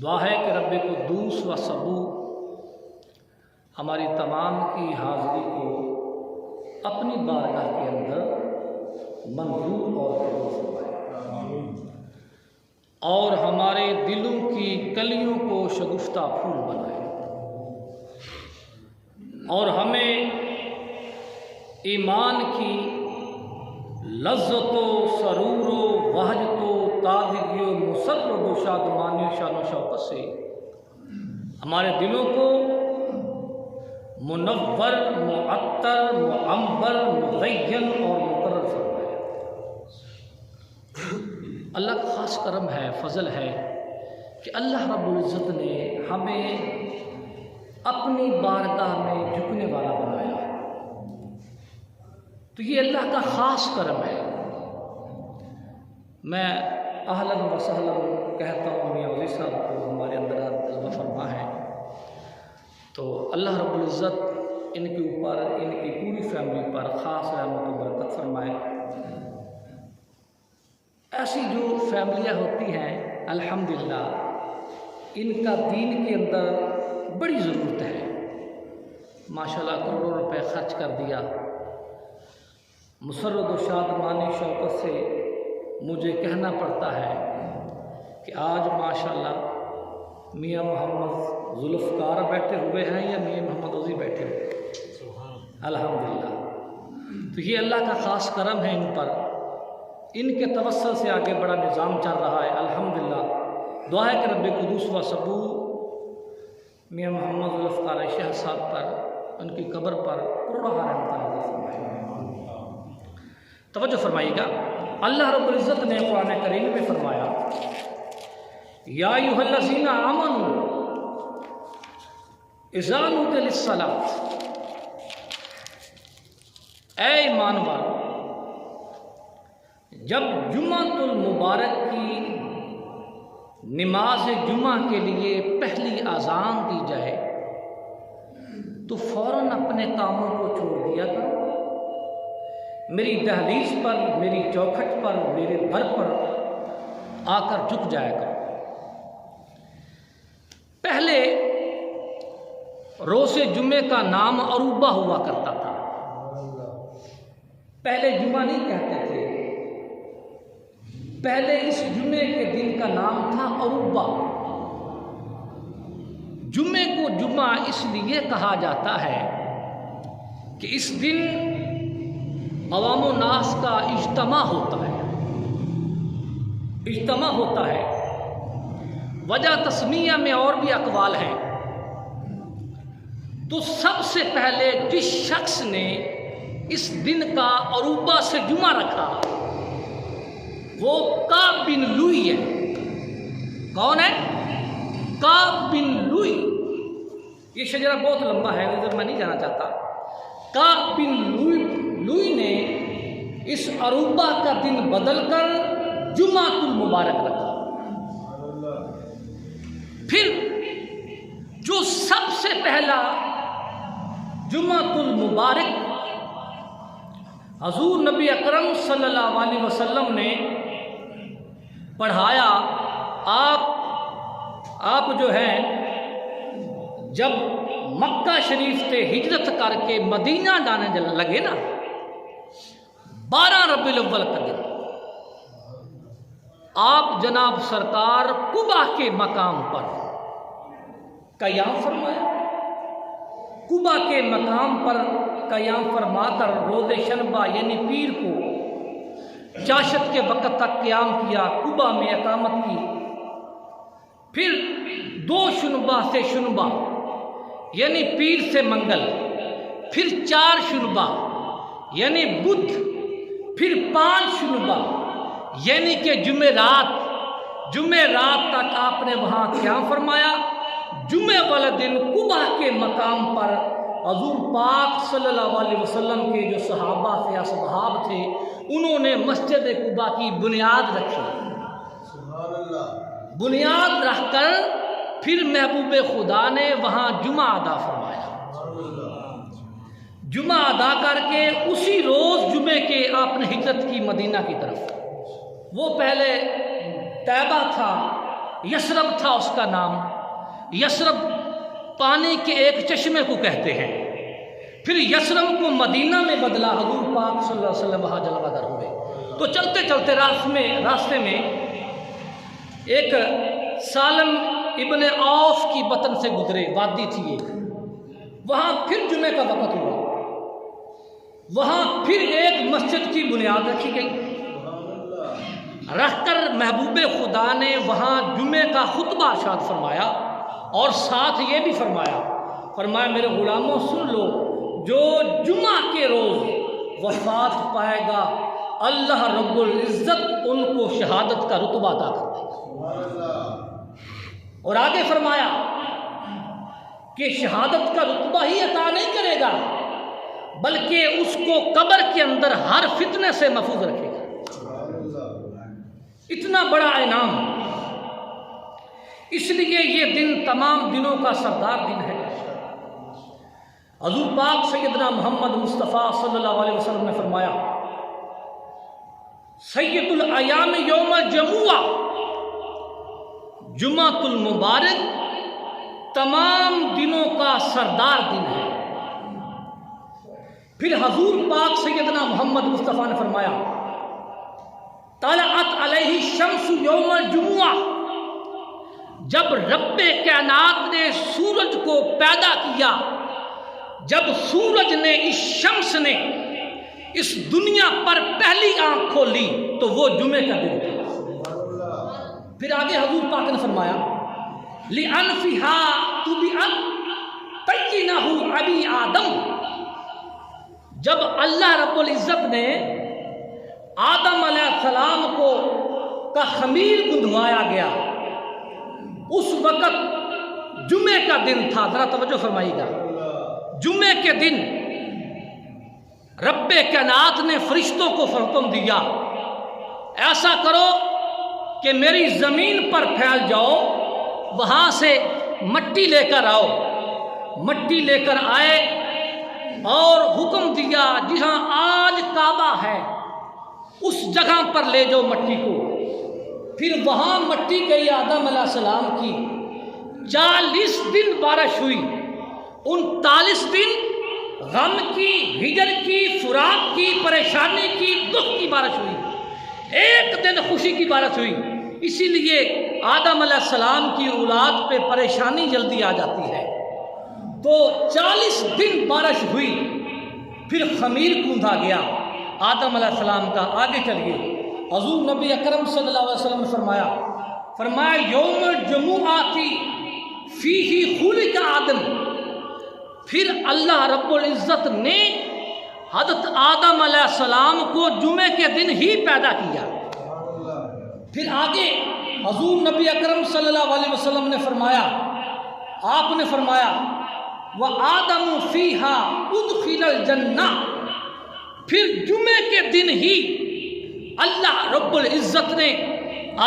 دعا ہے کہ رب قدوس و سبو ہماری تمام کی حاضری کو اپنی بارگاہ کے اندر منظور اور قبول فرمائے، اور ہمارے دلوں کی کلیوں کو شگفتہ پھول بنائے، اور ہمیں ایمان کی لذت و سرور و وحجت و تازگی و مسرت و شادمانی و شان و شوقت سے ہمارے دلوں کو منور، معطر، معمر، مزین اور مقرر فرمایا۔ اللہ کا خاص کرم ہے، فضل ہے کہ اللہ رب العزت نے ہمیں اپنی بارگاہ میں جھکنے والا بنایا، تو یہ اللہ کا خاص کرم ہے۔ میں اہلاً و سہلاً کہتا ہوں میاں ولی صاحب کو، ہمارے اندر جذبہ فرما ہے، تو اللہ رب العزت ان کے اوپر، ان کی پوری فیملی پر خاص رحمت و برکت فرمائے۔ ایسی جو فیملیاں ہوتی ہیں الحمدللہ ان کا دین کے اندر بڑی ضرورت ہے۔ ماشاءاللہ کروڑوں روپے خرچ کر دیا، مسرت و شادمانی شوقت سے مجھے کہنا پڑتا ہے کہ آج ماشاءاللہ میاں محمد ذوالفقار بیٹھے ہوئے ہیں یا میاں محمد عزی بیٹھے ہوئے ہیں، الحمدللہ۔ تو یہ اللہ کا خاص کرم ہے ان پر، ان کے توسل سے آگے بڑا نظام چل رہا ہے الحمدللہ۔ دعا ہے کہ رب قدوس و سبو میاں محمد ذوالفقار شیخ صاحب پر، ان کی قبر پر کروڑوں رحمت نازل فرمائے۔ توجہ فرمائیے گا، اللہ رب العزت نے قرآن کریم میں فرمایا یا ایھا الذین آمنوا اذا نودی للصلاۃ، اے ایمان والو جب جمعۃ المبارک کی نماز جمعہ کے لیے پہلی اذان دی جائے تو فوراً اپنے کاموں کو چھوڑ دیا کرو، میری دہلیز پر، میری چوکھٹ پر، میرے گھر پر آ کر جھک جایا کرو۔ پہلے روز جمعے کا نام عروبہ ہوا کرتا تھا، پہلے جمعہ نہیں کہتے تھے، پہلے اس جمعے کے دن کا نام تھا عروبہ۔ جمعے کو جمعہ اس لیے کہا جاتا ہے کہ اس دن عوام و ناس کا اجتماع ہوتا ہے، اجتماع ہوتا ہے۔ وجہ تسمیہ میں اور بھی اقوال ہیں، تو سب سے پہلے جس شخص نے اس دن کا عروبہ سے جمعہ رکھا وہ کعب بن لوئی ہے۔ کون ہے؟ کعب بن لوئی۔ یہ شجرہ بہت لمبا ہے، ادھر میں نہیں جانا چاہتا۔ کعب بن لوئی نے اس عروبہ کا دن بدل کر جمعۃ المبارک رکھا۔ پھر جو سب سے پہلا جمعۃ المبارک حضور نبی اکرم صلی اللہ علیہ وسلم نے پڑھایا، آپ جو ہیں جب مکہ شریف سے ہجرت کر کے مدینہ جانے لگے نا، 12 ربیع الاول کا دن آپ جناب سرکار قبا کے مقام پر قیام فرمایا۔ قبا کے مقام پر قیام فرما کر روز شنبہ یعنی پیر کو چاشت کے وقت تک قیام کیا، قبا میں اقامت کی۔ پھر 2 شنبہ سے شنبہ یعنی پیر سے منگل، پھر 4 شنبہ یعنی بدھ، پھر 5 شنبہ یعنی کہ جمعرات تک آپ نے وہاں قیام فرمایا۔ جمعے والا دن قبا کے مقام پر حضور پاک صلی اللہ علیہ وسلم کے جو صحابہ تھے، اصحاب تھے، انہوں نے مسجد قبا کی بنیاد رکھی۔ سبحان اللہ۔ بنیاد رکھ کر پھر محبوب خدا نے وہاں جمعہ ادا فرمایا۔ جمعہ ادا کر کے اسی روز جمعے کے آپ نے ہجرت کی مدینہ کی طرف۔ وہ پہلے طیبہ تھا، یثرب تھا اس کا نام. یثرب پانی کے ایک چشمے کو کہتے ہیں. پھر یثرب کو مدینہ میں بدلا. حضور پاک صلی اللہ علیہ وسلم وہاں جلوہ گر ہوئے. تو چلتے چلتے راستے میں ایک سالم ابن عوف کی بطن سے گزرے. وادی تھی ایک. وہاں پھر جمعے کا وقت ہوا. وہاں پھر ایک مسجد کی بنیاد رکھی گئی. رکھ کر محبوب خدا نے وہاں جمعے کا خطبہ ارشاد فرمایا اور ساتھ یہ بھی فرمایا میرے غلاموں سن لو، جو جمعہ کے روز وفات پائے گا اللہ رب العزت ان کو شہادت کا رتبہ عطا کر دے گا. اور آگے فرمایا کہ شہادت کا رتبہ ہی عطا نہیں کرے گا بلکہ اس کو قبر کے اندر ہر فتنے سے محفوظ رکھے گا. اتنا بڑا انعام. اس لیے یہ دن تمام دنوں کا سردار دن ہے. حضور پاک سیدنا محمد مصطفیٰ صلی اللہ علیہ وسلم نے فرمایا سید الایام یوم الجمعہ، جمعۃ المبارک تمام دنوں کا سردار دن ہے. پھر حضور پاک سیدنا محمد مصطفیٰ نے فرمایا طلعت علیہ الشمس یوم الجمعہ، جب رب کائنات نے سورج کو پیدا کیا، جب سورج نے اس شمس نے اس دنیا پر پہلی آنکھ کھولی تو وہ جمعے کا دن تھا. پھر آگے حضور پاک نے فرمایا لِأَنْفِهَا تُبِعَتْ طَيِّنَهُ أَبِي آدم، جب اللہ رب العزت نے آدم علیہ السلام کا خمیر گندوایا گیا، اس وقت جمعے کا دن تھا. ذرا توجہ فرمائیے گا. جمعے کے دن رب کائنات نے فرشتوں کو حکم دیا ایسا کرو کہ میری زمین پر پھیل جاؤ، وہاں سے مٹی لے کر آؤ. مٹی لے کر آئے اور حکم دیا جہاں آج کعبہ ہے اس جگہ پر لے جاؤ مٹی کو. پھر وہاں مٹی گئی آدم علیہ السلام کی. 40 دن بارش ہوئی. 39 دن غم کی، ہجر کی، فراق کی، پریشانی کی، دکھ کی بارش ہوئی. ایک دن خوشی کی بارش ہوئی. اسی لیے آدم علیہ السلام کی اولاد پہ پریشانی جلدی آ جاتی ہے. تو 40 دن بارش ہوئی. پھر خمیر گوندھا گیا آدم علیہ السلام کا. آگے چلیے. حضور نبی اکرم صلی اللہ علیہ وسلم نے فرمایا یوم الجمعہ فیہ خلق آدم. پھر اللہ رب العزت نے حضرت آدم علیہ السلام کو جمعے کے دن ہی پیدا کیا. پھر آگے حضور نبی اکرم صلی اللہ علیہ وسلم نے فرمایا، آپ نے فرمایا وَآدَمُ فِيهَا أُدْخِلَ الْجَنَّةِ. پھر جمعے کے دن ہی اللہ رب العزت نے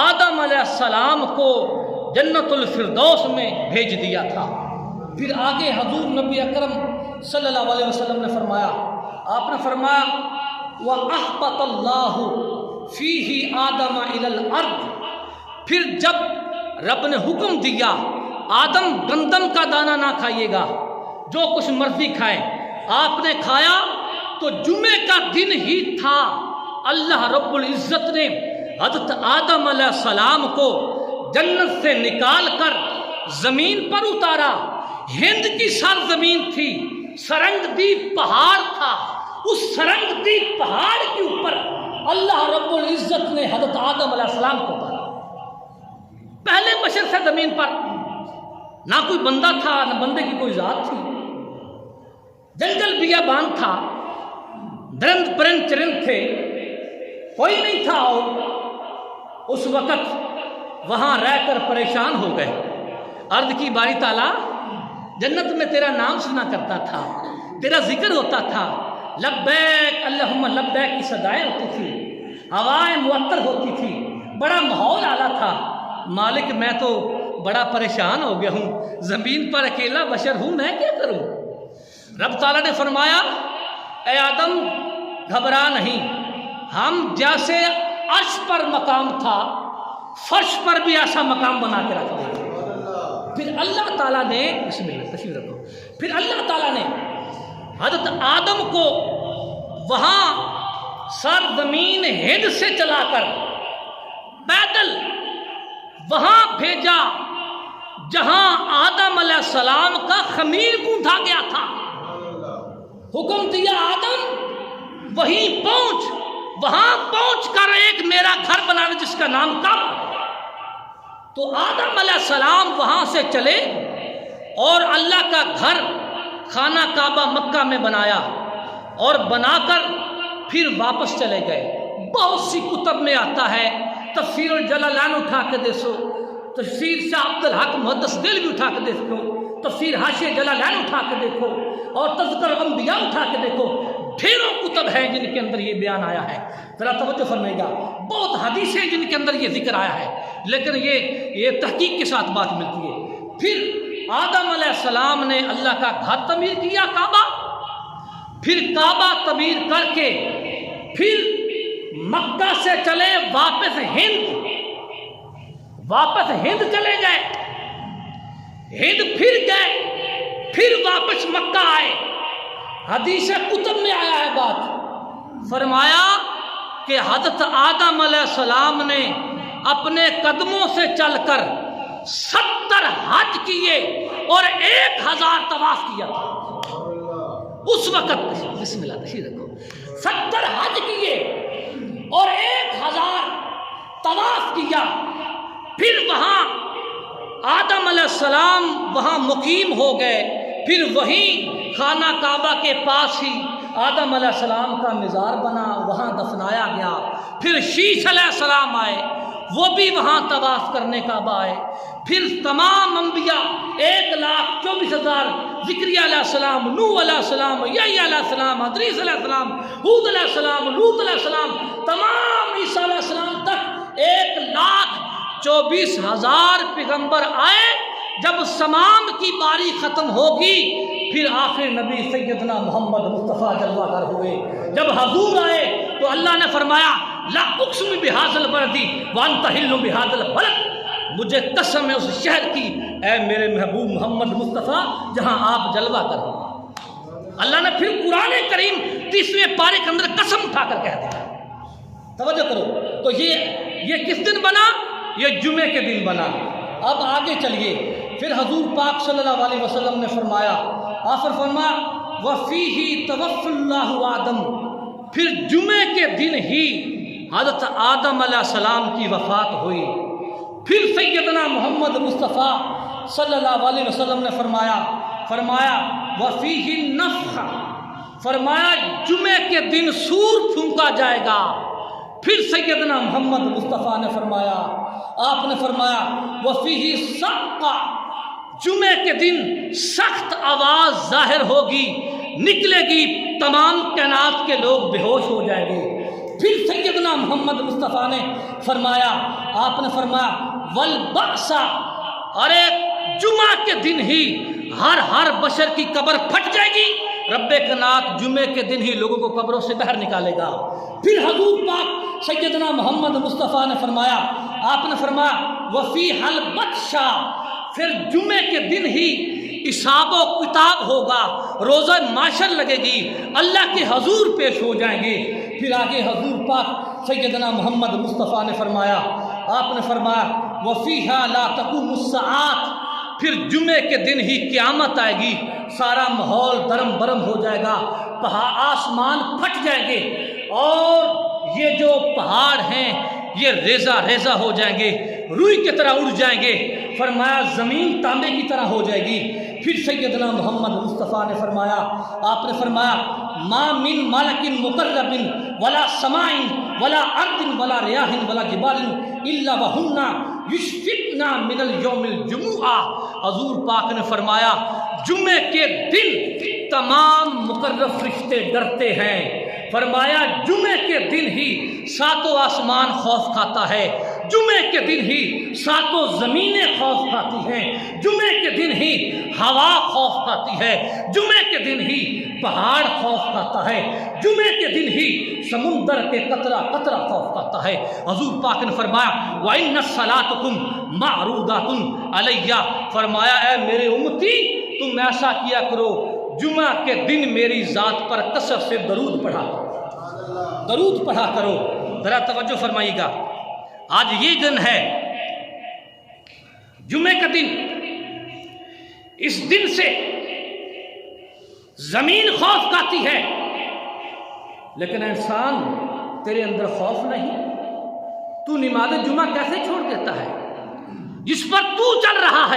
آدم علیہ السلام کو جنت الفردوس میں بھیج دیا تھا. پھر آگے حضور نبی اکرم صلی اللہ علیہ وسلم نے فرمایا، آپ نے فرمایا وَأَحْبَطَ اللَّهُ فِيهِ آدَمَ إِلَى الْأَرْضِ. پھر جب رب نے حکم دیا آدم گندم کا دانہ نہ کھائیے گا، جو کچھ مرضی کھائیں. آپ نے کھایا تو جمعے کا دن ہی تھا. اللہ رب العزت نے حضرت آدم علیہ السلام کو جنت سے نکال کر زمین پر اتارا. ہند کی سرزمین تھی، سرنگدیپ پہاڑ تھا. اس سرنگدیپ پہاڑ کے اوپر اللہ رب العزت نے حضرت آدم علیہ السلام کو اتارا. پہلے بشر سے زمین پر نہ کوئی بندہ تھا، نہ بندے کی کوئی ذات تھی. جنگل بیابان تھا، درند پرند چرند تھے، کوئی نہیں تھا. اور اس وقت وہاں رہ کر پریشان ہو گئے. عرض کی باری تعالیٰ جنت میں تیرا نام سنا کرتا تھا، تیرا ذکر ہوتا تھا، لبیک اللہم لبیک کی صدائیں ہوتی تھی، ہوائیں معطر ہوتی تھی، بڑا ماحول اعلیٰ تھا. مالک میں تو بڑا پریشان ہو گیا ہوں، زمین پر اکیلا بشر ہوں، میں کیا کروں؟ رب تعالیٰ نے فرمایا اے آدم گھبرا نہیں. ہم جیسے عرش پر مقام تھا فرش پر بھی ایسا مقام بنا کے رکھ دے گا۔ پھر اللہ تعالیٰ نے بسم اللہ تشریف رکھو، پھر اللہ تعالیٰ نے حضرت آدم کو وہاں سرزمین ہند سے چلا کر پیدل وہاں بھیجا جہاں آدم علیہ السلام کا خمیر گوندھا گیا تھا۔ حکم دیا آدم وہاں پہنچ کر ایک میرا گھر بنانا جس کا نام کعبہ۔ تو آدم علیہ السلام وہاں سے چلے اور اللہ کا گھر خانہ کعبہ مکہ میں بنایا اور بنا کر پھر واپس چلے گئے۔ بہت سی کتب میں آتا ہے، تفسیر الجلالین اٹھا کے دیکھو، تفسیر شاہ عبد الحق محدث دہلوی اٹھا کے دیکھو، تفسیر حاشیہ جلالین اٹھا کے دیکھو، اور تذکر الانبیاء اٹھا کے دیکھو، ڈھیروں کتب ہیں جن کے اندر یہ بیان آیا ہے۔ ذرا توجہ فرمائے گا، بہت حدیثیں جن کے اندر یہ ذکر آیا ہے، لیکن یہ تحقیق کے ساتھ بات ملتی ہے۔ پھر آدم علیہ السلام نے اللہ کا گھر تعمیر کیا کعبہ، پھر کعبہ تعمیر کر کے پھر مکہ سے چلے واپس ہند چلے گئے، ہند پھر گئے، پھر واپس مکہ آئے۔ حدیث کتب میں آیا ہے بات، فرمایا کہ حضرت آدم علیہ السلام نے اپنے قدموں سے چل کر 70 حج کیے اور 1000 طواف کیا تھا اس وقت۔ بسم اللہ تشریف رکھو، 70 حج کیے اور 1000 طواف کیا۔ پھر وہاں آدم علیہ السلام وہاں مقیم ہو گئے، پھر وہیں خانہ کعبہ کے پاس ہی آدم علیہ السلام کا مزار بنا، وہاں دفنایا گیا۔ پھر شیش علیہ السلام آئے، وہ بھی وہاں طواف کرنے کعبہ آئے۔ پھر تمام انبیاء 1,24,000 زکریا علیہ السلام، نوح علیہ السلام، یحییٰ علیہ السلام، ادریس علیہ السلام، ہود علیہ السلام، لوط علیہ السلام، تمام عیسیٰ علیہ السلام تک 1,24,000 پیغمبر آئے۔ جب تمام کی باری ختم ہوگی پھر آخر نبی سیدنا محمد مصطفیٰ جلوہ گر ہوئے۔ جب حضور آئے تو اللہ نے فرمایا لا اقسم بہذا البلد وانت حل بہذا البلد، مجھے قسم ہے اس شہر کی اے میرے محبوب محمد مصطفیٰ جہاں آپ جلوہ گر ہو۔ اللہ نے پھر قرآن کریم 30ویں پارے کے اندر قسم اٹھا کر کہہ دیا۔ توجہ کرو، تو یہ کس دن بنا؟ یہ جمعے کے دن بنا۔ اب آگے چلیے، پھر حضور پاک صلی اللہ علیہ وسلم نے فرمایا، آخر فرمایا وَفِيهِ تَوَفَّى اللَّهُ آدَمَ، پھر جمعے کے دن ہی حضرت آدم علیہ السلام کی وفات ہوئی۔ پھر سیدنا محمد مصطفیٰ صلی اللہ علیہ وسلم نے فرمایا وَفِيهِ النَّفْخَ، فرمایا جمعے کے دن سور پھونکا جائے گا۔ پھر سیدنا محمد مصطفیٰ نے فرمایا، آپ نے فرمایا وَفِيهِ الصَّعْقَ، جمعے کے دن سخت آواز ظاہر ہوگی، نکلے گی، تمام کائنات کے لوگ بے ہوش ہو جائیں گے۔ پھر سیدنا محمد مصطفیٰ نے فرمایا، آپ نے فرمایا والبعث، ارے جمعہ کے دن ہی ہر بشر کی قبر پھٹ جائے گی، رب کائنات جمعے کے دن ہی لوگوں کو قبروں سے باہر نکالے گا۔ پھر حضور پاک سیدنا محمد مصطفیٰ نے فرمایا، آپ نے فرمایا وَفِيهَا الْبَطْشَةُ، پھر جمعے کے دن ہی حساب و کتاب ہوگا، روزہ معاشر لگے گی، اللہ کے حضور پیش ہو جائیں گے۔ پھر آگے حضور پاک سیدنا محمد مصطفیٰ نے فرمایا، آپ نے فرمایا وَفِيهَا لَا تَقُومُ السَّاعَةُ، پھر جمعے کے دن ہی قیامت آئے گی، سارا ماحول درم برم ہو جائے گا، آسمان پھٹ جائیں گے، اور یہ جو پہاڑ ہیں یہ ریزہ ہو جائیں گے، روئی کی طرح اڑ جائیں گے۔ فرمایا زمین تانبے کی طرح ہو جائے گی۔ پھر سیدنا محمد مصطفیٰ نے فرمایا، آپ نے فرمایا ما من ملک مقرب ولا سماء ولا ارض ولا ریاح ولا جبال الا وہن یشفقن من اليوم الجمعہ، حضور پاک نے فرمایا جمعے کے دن تمام مقرب فرشتے ڈرتے ہیں۔ فرمایا جمعے کے دن ہی ساتوں آسمان خوف کھاتا ہے، جمعے کے دن ہی ساتوں زمینیں خوف کھاتی ہیں، جمعے کے دن ہی ہوا خوف کھاتی ہے، جمعے کے دن ہی پہاڑ خوف کھاتا ہے، جمعے کے دن ہی سمندر کے قطرہ قطرہ خوف کھاتا ہے۔ حضور پاک نے فرمایا وَإِنَّ الصَّلَاتَكُمْ مَعْرُودَةٌ عَلَيَّ، فرمایا اے میرے امتی تم ایسا کیا کرو جمعہ کے دن میری ذات پر کثرت سے درود پڑھا کرو، درود پڑھا کرو۔ ذرا توجہ فرمائیے گا، آج یہ دن ہے جمعے کا دن، اس دن سے زمین خوف کھاتی ہے، لیکن انسان تیرے اندر خوف نہیں، تو نماز جمعہ کیسے چھوڑ دیتا ہے؟ جس پر تو چل رہا ہے